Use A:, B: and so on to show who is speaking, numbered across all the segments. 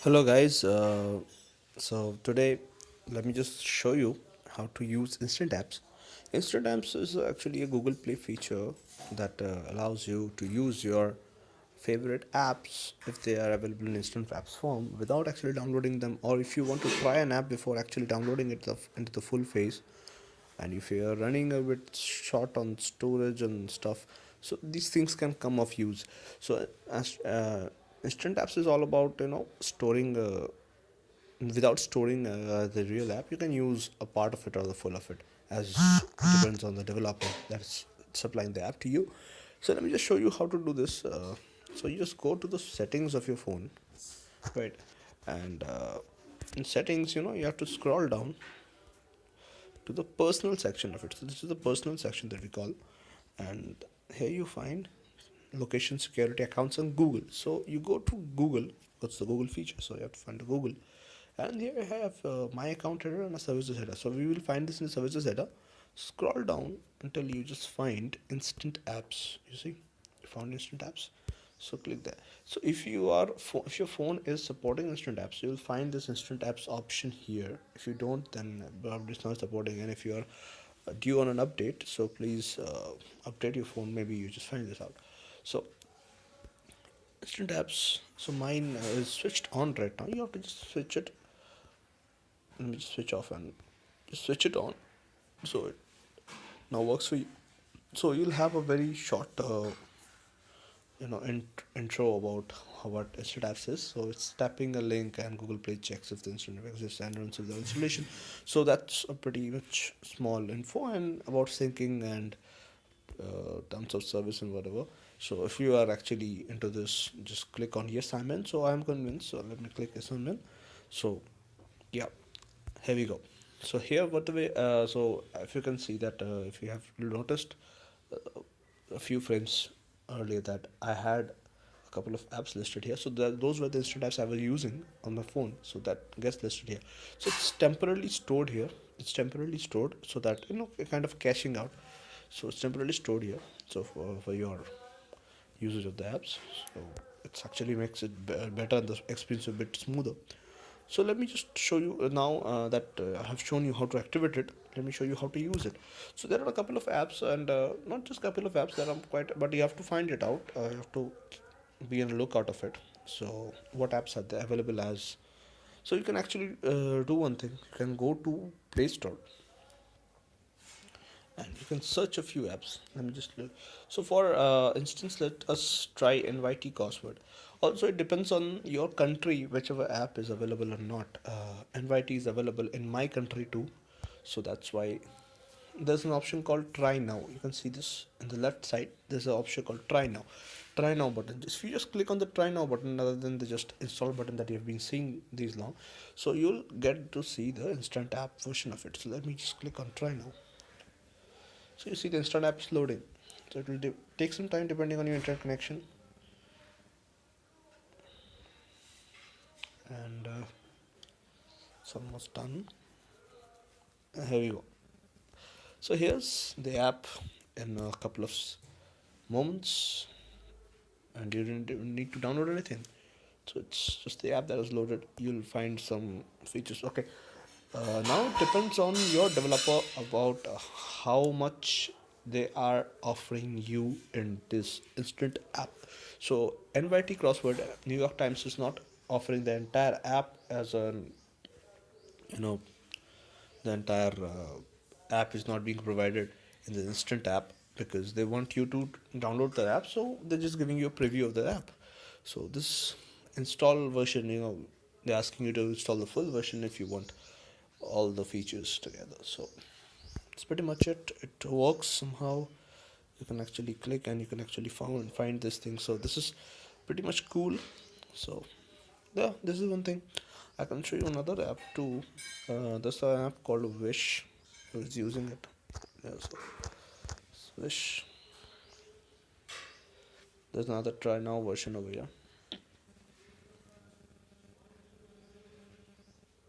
A: Hello guys, so today let me just show you how to use Instant Apps. Instant Apps is actually a Google Play feature that allows you to use your favorite apps if they are available in Instant Apps form without actually downloading them, or if you want to try an app before actually downloading it into the full phase, and if you are running a bit short on storage and stuff, so these things can come of use. So as Instant Apps is all about storing without storing the real app. You can use a part of it or the full of it, as it depends on the developer that's supplying the app to you. So let me just show you how to do this. So you just go to the settings of your phone, right? And in settings, you have to scroll down to the personal section of it. So this is the personal section that we call, and here you find location, security, accounts, and Google. So you go to Google. What's the Google feature? So you have to find the Google, and here I have my account header and a services header. So we will find this in the services header. Scroll down until you just find instant apps. You see, you found instant apps. So click that. So if your phone is supporting instant apps, you will find this instant apps option here. If you don't, then probably it's not supporting. And if you are due on an update, so please update your phone. Maybe you just find this out. So instant apps. So mine is switched on right now. You have to just switch it. Let me just switch off and just switch it on. So it now works for you. So you'll have a very short intro about what instant apps is. So it's tapping a link and Google Play checks if the instant app exists and runs the installation. So that's a pretty much small info and about syncing and terms of service and whatever. So if you are actually into this, just click on yes I'm in. So I'm convinced. So let me click yes I'm in. So yeah, here we go. So here what the way so if you can see that if you have noticed a few frames earlier that I had a couple of apps listed here. So those were the instant apps I was using on my phone. So that gets listed here. So it's temporarily stored here. It's temporarily stored so that kind of caching out. So it's temporarily stored here. So for your usage of the apps, so it actually makes it better and the experience a bit smoother. So let me just show you now that I have shown you how to activate it. Let me show you how to use it. So there are a couple of apps, and not just couple of apps that are quite, but you have to find it out. You have to be on the lookout of it. So what apps are there available as? So you can actually do one thing. You can go to Play Store and you can search a few apps. Let me just look. So for instance, let us try NYT crossword. Also it depends on your country whichever app is available or not. NYT is available in my country too, so that's why there's an option called try now. You can see this in the left side. There's an option called try now button. If you just click on the try now button rather than the just install button that you've been seeing these long, so you'll get to see the instant app version of it. So let me just click on try now. So you see the instant app is loading. So it will take some time depending on your internet connection. And it's almost done. Here we go. So here's the app in a couple of moments, and you didn't even need to download anything. So it's just the app that is loaded. You'll find some features. Okay. Now it depends on your developer about how much they are offering you in this instant app. So NYT crossword, New York Times is not offering the entire app as an you know the entire app is not being provided in the instant app because they want you to download the app, so they're just giving you a preview of the app. So this install version, they're asking you to install the full version if you want all the features together. So that's pretty much it. It works somehow. You can actually click and you can actually find this thing. So this is pretty much cool. So yeah, this is one thing. I can show you another app too. There's an app called Wish. Who's using it? Yeah, so Wish. There's another try now version over here.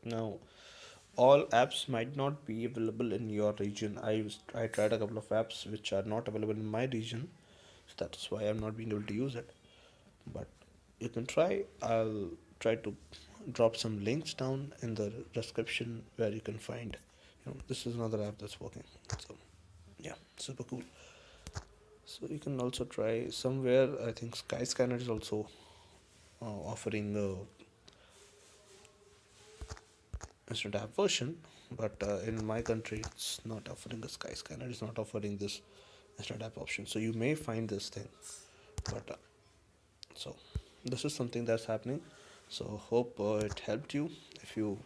A: Now, all apps might not be available in your region. I tried a couple of apps which are not available in my region, so that's why I'm not being able to use it. But you can try. I'll try to drop some links down in the description where you can find, this is another app that's working. So yeah, super cool. So you can also try somewhere. I think Skyscanner is also offering instant app version, but in my country it's not offering a Skyscanner. It's not offering this instant app option. So you may find this thing, but so this is something that's happening. So hope it helped you. If you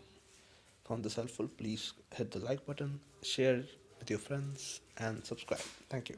A: found this helpful, please hit the like button, share with your friends, and subscribe. Thank you.